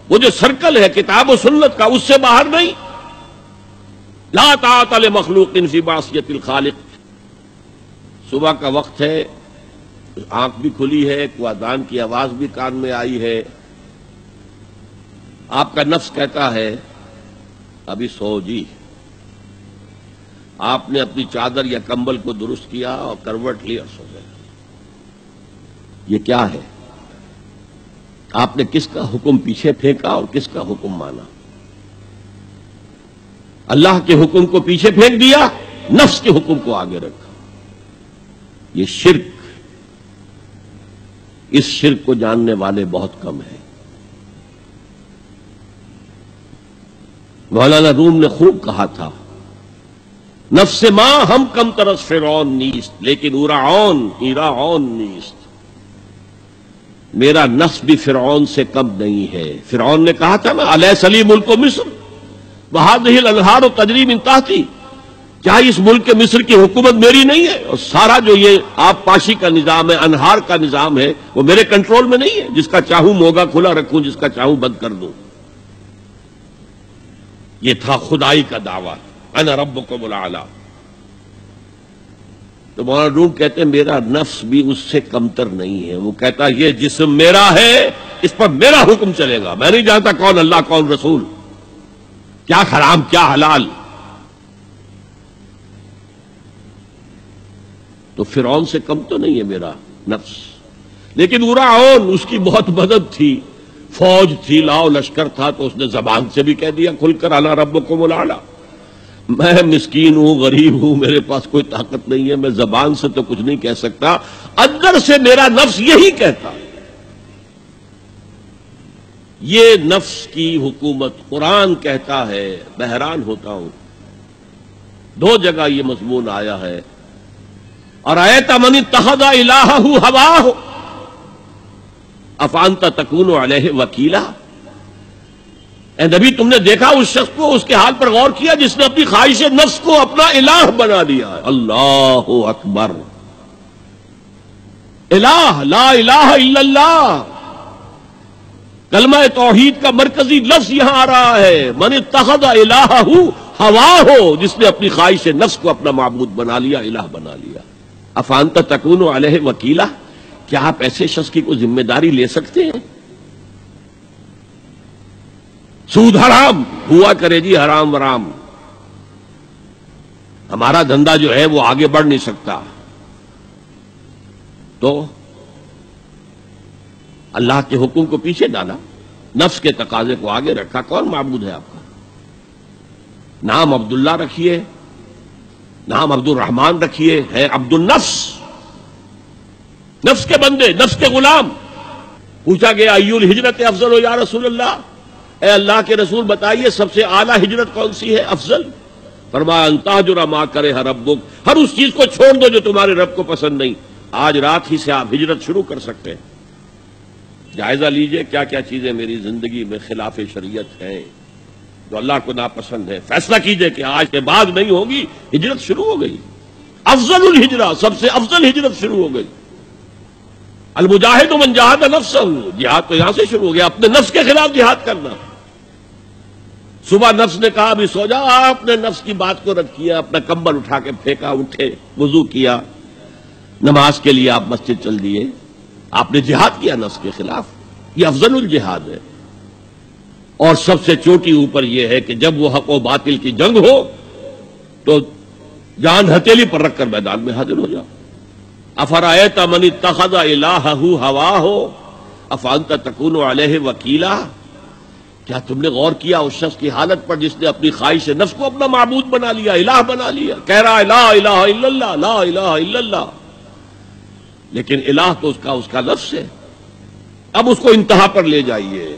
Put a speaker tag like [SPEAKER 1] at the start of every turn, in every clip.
[SPEAKER 1] وہ جو سرکل ہے کتاب و سنت کا، اس سے باہر نہیں. لا طاعۃ لمخلوق فی معصیۃ الخالق. صبح کا وقت ہے، آنکھ بھی کھلی ہے، کوئی اذان کی آواز بھی کان میں آئی ہے. آپ کا نفس کہتا ہے ابھی سو جی. آپ نے اپنی چادر یا کمبل کو درست کیا اور کروٹ لی اور سو گئے. یہ کیا ہے؟ آپ نے کس کا حکم پیچھے پھینکا اور کس کا حکم مانا؟ اللہ کے حکم کو پیچھے پھینک دیا، نفس کے حکم کو آگے رکھا. یہ شرک. اس شرک کو جاننے والے بہت کم ہیں. مولانا روم نے خوب کہا تھا، نفس ماں ہم کم ترس فرعون نیست لیکن ایراعون نیست. میرا نفس بھی فرعون سے کم نہیں ہے. فرعون نے کہا تھا نا الیس لی ملک مصر وہذہ الانہار تجری من تحتی، کیا اس ملک مصر کی حکومت میری نہیں ہے؟ اور سارا جو یہ آب پاشی کا نظام ہے، انہار کا نظام ہے، وہ میرے کنٹرول میں نہیں ہے؟ جس کا چاہوں موگا کھلا رکھوں، جس کا چاہوں بند کر دوں. یہ تھا خدائی کا دعویٰ، انا ربکم الاعلی. تو مولانا روم کہتے ہیں میرا نفس بھی اس سے کمتر نہیں ہے. وہ کہتا یہ جسم میرا ہے، اس پر میرا حکم چلے گا. میں نہیں جانتا کون اللہ کون رسول، کیا حرام کیا حلال. تو فرعون سے کم تو نہیں ہے میرا نفس. لیکن ایراعون اس کی بہت مدد تھی، فوج تھی، لاؤ لشکر تھا، تو اس نے زبان سے بھی کہہ دیا کھل کر انا ربکم الاعلی. میں مسکین ہوں، غریب ہوں، میرے پاس کوئی طاقت نہیں ہے، میں زبان سے تو کچھ نہیں کہہ سکتا، اندر سے میرا نفس یہی کہتا. یہ نفس کی حکومت قرآن کہتا ہے. میں حیران ہوتا ہوں، دو جگہ یہ مضمون آیا ہے. ارأیت من اتخذ الہہ ہواہ افانت تکون علیہ وکیلا. اے نبی تم نے دیکھا اس شخص کو، اس کے حال پر غور کیا جس نے اپنی خواہش نفس کو اپنا الہ بنا دیا ہے. اللہ اکبر. الہ لا الہ الا اللہ. کلمہ توحید کا مرکزی لفظ یہاں آ رہا ہے. من اتخذ الہہ ہواہ، جس نے اپنی خواہش نفس کو اپنا معبود بنا لیا، الہ بنا لیا. افانت تکون علیہ وکیلا، کیا آپ ایسے شخص کی کوئی ذمہ داری لے سکتے ہیں؟ سود حرام ہوا کرے جی، حرام ورام. ہمارا دھندا جو ہے وہ آگے بڑھ نہیں سکتا. تو اللہ کے حکم کو پیچھے ڈالا، نفس کے تقاضے کو آگے رکھا. کون معبود ہے آپ کا؟ نام عبداللہ رکھیے، نام عبد الرحمان رکھیے، ہے عبد النفس، نفس کے بندے، نفس کے غلام. پوچھا گیا ایو الہجرت افضل ہو یا رسول اللہ، اے اللہ کے رسول بتائیے سب سے اعلیٰ ہجرت کون سی ہے، افضل؟ فرمایا ان تہجر ما کرہ ربک، ہر اس چیز کو چھوڑ دو جو تمہارے رب کو پسند نہیں. آج رات ہی سے آپ ہجرت شروع کر سکتے ہیں. جائزہ لیجئے کیا کیا چیزیں میری زندگی میں خلاف شریعت ہیں جو اللہ کو ناپسند ہے. فیصلہ کیجئے کہ آج کے بعد نہیں ہوگی. ہجرت شروع ہو گئی. افضل الہجرہ، سب سے افضل ہجرت شروع ہو گئی. المجاہد من جاہد نفسہ، جہاد تو یہاں سے شروع ہو گیا، اپنے نفس کے خلاف جہاد کرنا. صبح نفس نے کہا ابھی سو جا، آپ نے نفس کی بات کو رد کیا، اپنا کمبل اٹھا کے پھینکا، اٹھے، وضو کیا، نماز کے لیے آپ مسجد چل دیے. آپ نے جہاد کیا نفس کے خلاف. یہ افضل الجہاد ہے. اور سب سے چوٹی اوپر یہ ہے کہ جب وہ حق و باطل کی جنگ ہو تو جان ہتھیلی پر رکھ کر میدان میں حاضر ہو جاؤ. افرأیت من اتخذ الہہ ہواہ افانت تکون علیہ وکیلا. کیا تم نے غور کیا اس شخص کی حالت پر جس نے اپنی خواہش نفس کو اپنا معبود بنا لیا، الہ بنا لیا؟ کہہ رہا ہے لا الہ الا اللہ، لا الہ الا اللہ، لیکن الہ تو اس کا لفظ ہے. اب اس کو انتہا پر لے جائیے.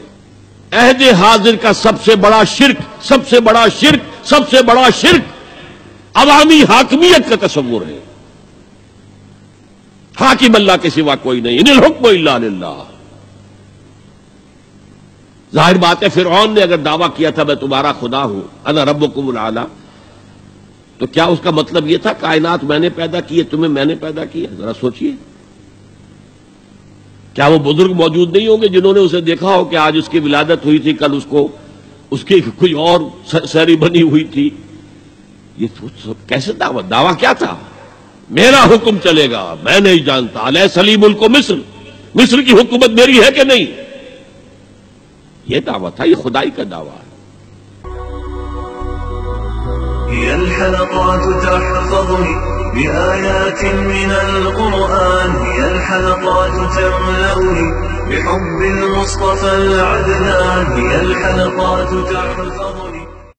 [SPEAKER 1] عہد حاضر کا سب سے بڑا شرک، سب سے بڑا شرک، سب سے بڑا شرک عوامی حاکمیت کا تصور ہے. حاکم اللہ کے سوا کوئی نہیں، ان الحکم الا للہ. ظاہر بات ہے فرعون نے اگر دعویٰ کیا تھا میں تمہارا خدا ہوں، انا ربکم الاعلی، تو کیا اس کا مطلب یہ تھا کائنات میں نے پیدا کی ہے، تمہیں میں نے پیدا کیا؟ ذرا سوچئے. کیا وہ بزرگ موجود نہیں ہوں گے جنہوں نے اسے دیکھا ہو کہ آج اس کی ولادت ہوئی تھی، کل اس کی کوئی اور سیری بنی ہوئی تھی؟ یہ کیسے دعویٰ کیا تھا؟ میرا حکم چلے گا، میں نہیں جانتا، الیس لی ملک مصر کی حکومت میری ہے کہ نہیں؟ یہ دعویٰ تھا، یہ خدائی کا دعویٰ ہے۔
[SPEAKER 2] هي الحلقات تحفظني بآيات من القرآن، هي الحلقات تملأني بحب المصطفى العدنان، هي الحلقات تحفظني